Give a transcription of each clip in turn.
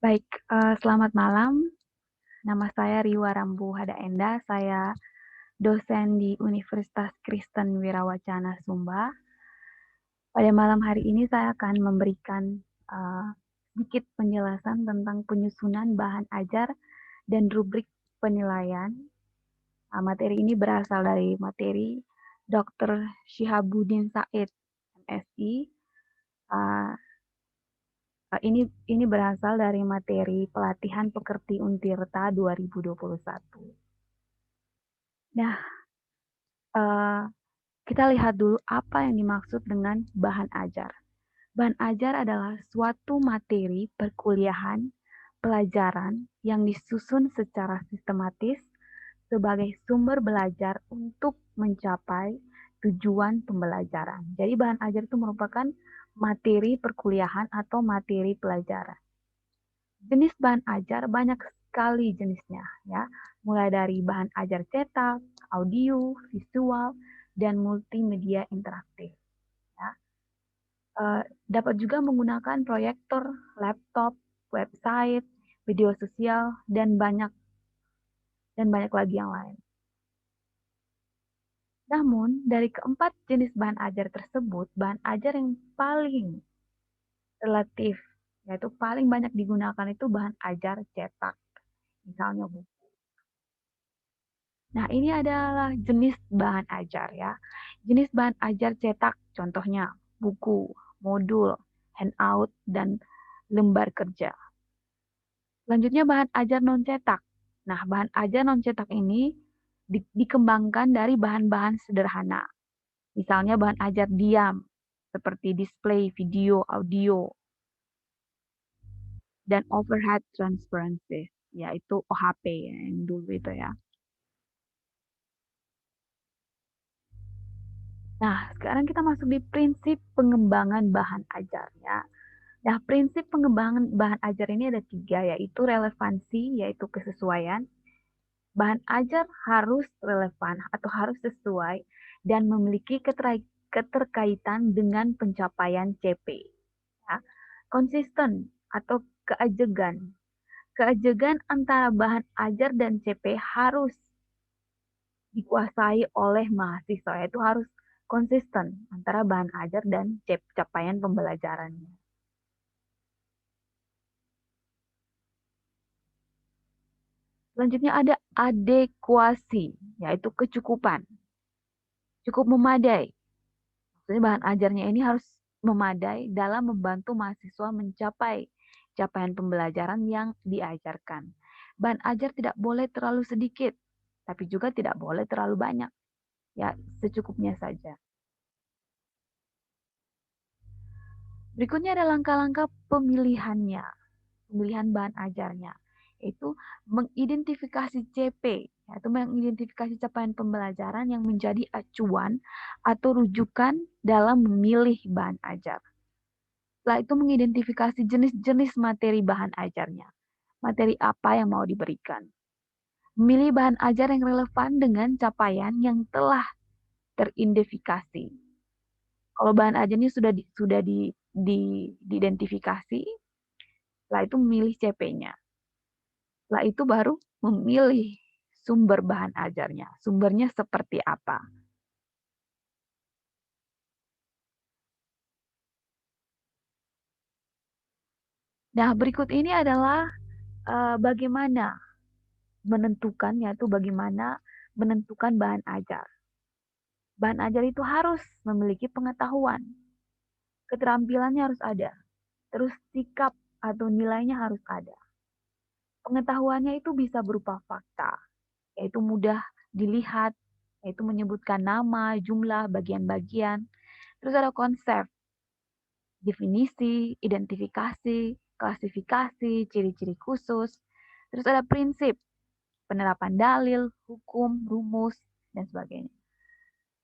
Baik, selamat malam. Nama saya Riwa Rambu Hadaenda. Saya dosen di Universitas Kristen Wirawacana Sumba. Pada malam hari ini saya akan memberikan sedikit penjelasan tentang penyusunan bahan ajar dan rubrik penilaian. Materi ini berasal dari materi Dr. Syihabuddin Said, MSI. Uh, ini berasal dari materi pelatihan pekerti Untirta 2021. Nah, eh, kita lihat dulu apa yang dimaksud dengan bahan ajar. Bahan ajar adalah suatu materi perkuliahan, pelajaran yang disusun secara sistematis sebagai sumber belajar untuk mencapai tujuan pembelajaran. Jadi bahan ajar itu merupakan materi perkuliahan atau materi pelajaran. Jenis bahan ajar banyak sekali jenisnya, ya. Mulai dari bahan ajar cetak, audio, visual, dan multimedia interaktif. Ya. Dapat juga menggunakan proyektor, laptop, website, video sosial, dan banyak lagi yang lain. Namun, dari keempat jenis bahan ajar tersebut, bahan ajar yang paling relatif, yaitu paling banyak digunakan itu bahan ajar cetak. Misalnya buku. Nah, ini adalah jenis bahan ajar ya. Jenis bahan ajar cetak, contohnya buku, modul, handout, dan lembar kerja. Selanjutnya bahan ajar non-cetak. Nah, bahan ajar non-cetak ini dikembangkan dari bahan-bahan sederhana. Misalnya bahan ajar diam, seperti display, video, audio, dan overhead transparency, yaitu OHP yang dulu itu ya. Nah, sekarang kita masuk di prinsip pengembangan bahan ajar ya. Nah, prinsip pengembangan bahan ajar ini ada 3, yaitu relevansi, yaitu kesesuaian. Bahan ajar harus relevan atau harus sesuai dan memiliki keterkaitan dengan pencapaian CP. Ya. Konsisten atau keajegan. Keajegan antara bahan ajar dan CP harus dikuasai oleh mahasiswa, yaitu harus konsisten antara bahan ajar dan capaian pembelajarannya. Selanjutnya ada adekuasi, yaitu kecukupan. Cukup memadai. Maksudnya bahan ajarnya ini harus memadai dalam membantu mahasiswa mencapai capaian pembelajaran yang diajarkan. Bahan ajar tidak boleh terlalu sedikit, tapi juga tidak boleh terlalu banyak. Ya, secukupnya saja. Berikutnya ada langkah-langkah pemilihannya, pemilihan bahan ajarnya, yaitu mengidentifikasi CP, yaitu mengidentifikasi capaian pembelajaran yang menjadi acuan atau rujukan dalam memilih bahan ajar. Setelah itu mengidentifikasi jenis-jenis materi bahan ajarnya. Materi apa yang mau diberikan. Memilih bahan ajar yang relevan dengan capaian yang telah teridentifikasi. Kalau bahan ajarnya diidentifikasi, setelah itu memilih CP-nya. Setelah itu baru memilih sumber bahan ajarnya. Sumbernya seperti apa. Nah, berikut ini adalah bagaimana menentukan, yaitu bagaimana menentukan bahan ajar. Bahan ajar itu harus memiliki pengetahuan. Keterampilannya harus ada. Terus sikap atau nilainya harus ada. Pengetahuannya itu bisa berupa fakta, yaitu mudah dilihat, yaitu menyebutkan nama, jumlah, bagian-bagian. Terus ada konsep, definisi, identifikasi, klasifikasi, ciri-ciri khusus. Terus ada prinsip, penerapan dalil, hukum, rumus, dan sebagainya.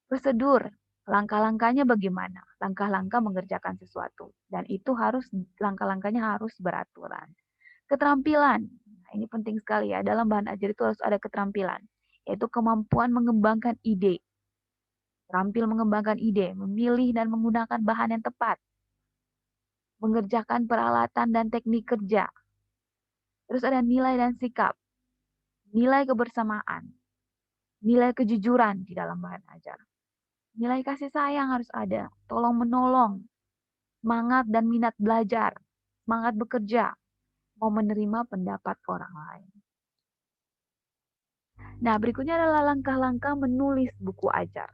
Prosedur, langkah-langkahnya bagaimana? Langkah-langkah mengerjakan sesuatu. Dan itu langkah-langkahnya harus beraturan. Keterampilan, nah ini penting sekali ya. Dalam bahan ajar itu harus ada keterampilan, yaitu kemampuan mengembangkan ide. Terampil mengembangkan ide, memilih dan menggunakan bahan yang tepat, mengerjakan peralatan dan teknik kerja, Terus ada nilai dan sikap, nilai kebersamaan, nilai kejujuran di dalam bahan ajar. Nilai kasih sayang harus ada, tolong menolong, semangat dan minat belajar, semangat bekerja, mau menerima pendapat orang lain. Nah, berikutnya adalah langkah-langkah menulis buku ajar.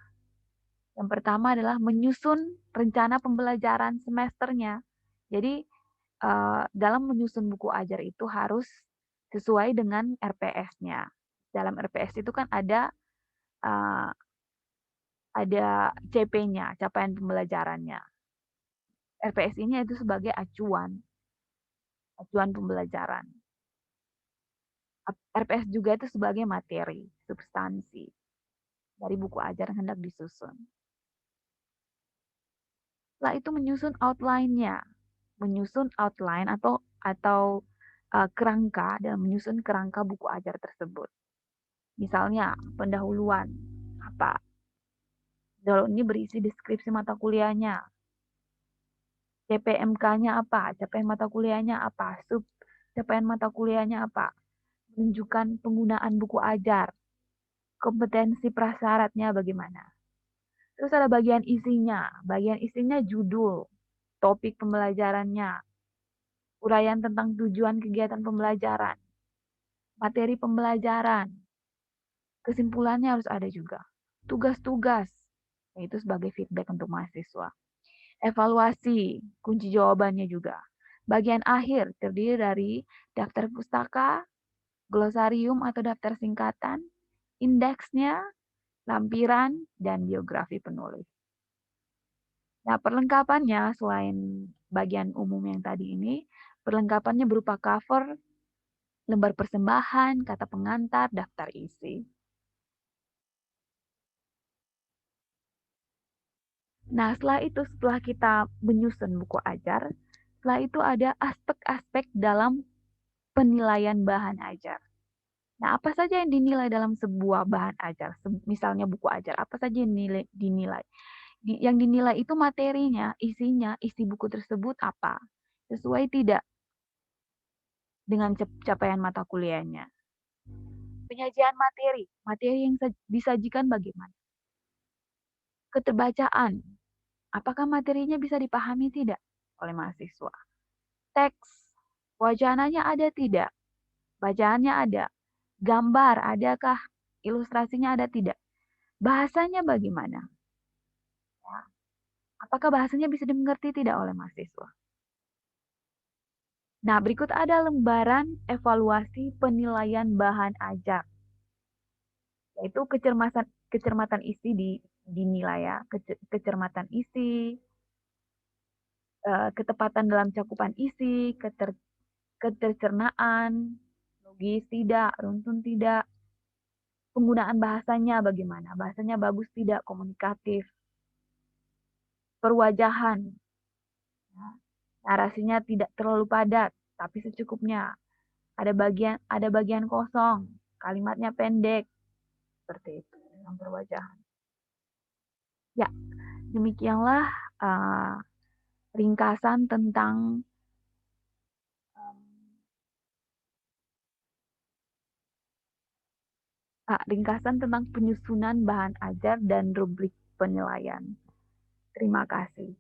Yang pertama adalah menyusun rencana pembelajaran semesternya. Jadi, dalam menyusun buku ajar itu harus sesuai dengan RPS-nya. Dalam RPS itu kan ada CP-nya, capaian pembelajarannya. RPS ini itu sebagai acuan pembelajaran. RPS juga itu sebagai materi, substansi dari buku ajar yang hendak disusun. Setelah itu menyusun outline-nya, menyusun outline atau kerangka dan menyusun kerangka buku ajar tersebut. Misalnya pendahuluan apa? Pendahuluan ini berisi deskripsi mata kuliahnya, CPMK-nya apa, capaian mata kuliahnya apa, capaian mata kuliahnya apa, menunjukkan penggunaan buku ajar, kompetensi prasyaratnya bagaimana. Terus ada bagian isinya judul, topik pembelajarannya, uraian tentang tujuan kegiatan pembelajaran, materi pembelajaran, kesimpulannya harus ada juga. Tugas-tugas, yaitu sebagai feedback untuk mahasiswa. Evaluasi, kunci jawabannya juga. Bagian akhir terdiri dari daftar pustaka, glosarium atau daftar singkatan, indeksnya, lampiran, dan biografi penulis. Nah, perlengkapannya selain bagian umum yang tadi ini, perlengkapannya berupa cover, lembar persembahan, kata pengantar, daftar isi. Nah, setelah kita menyusun buku ajar, setelah itu ada aspek-aspek dalam penilaian bahan ajar. Nah, apa saja yang dinilai dalam sebuah bahan ajar? Misalnya buku ajar, apa saja yang dinilai? Yang dinilai itu materinya, isinya, isi buku tersebut apa? Sesuai tidak dengan capaian mata kuliahnya? Penyajian materi yang disajikan bagaimana? Keterbacaan, apakah materinya bisa dipahami tidak oleh mahasiswa? Teks, wajananya ada tidak? Bacaannya ada. Gambar, adakah? Ilustrasinya ada tidak? Bahasanya bagaimana? Apakah bahasanya bisa dimengerti tidak oleh mahasiswa? Nah, berikut ada lembaran evaluasi penilaian bahan ajar, yaitu kecermatan isi dinilai ya, kecermatan isi, ketepatan dalam cakupan isi, ketercernaan, logis tidak, runtun tidak, penggunaan bahasanya bagaimana, bahasanya bagus tidak, komunikatif, perwajahan, narasinya tidak terlalu padat, tapi secukupnya. Ada bagian kosong, kalimatnya pendek, seperti itu dalam perwajahan. Ya, demikianlah ringkasan tentang penyusunan bahan ajar dan rubrik penilaian. Terima kasih.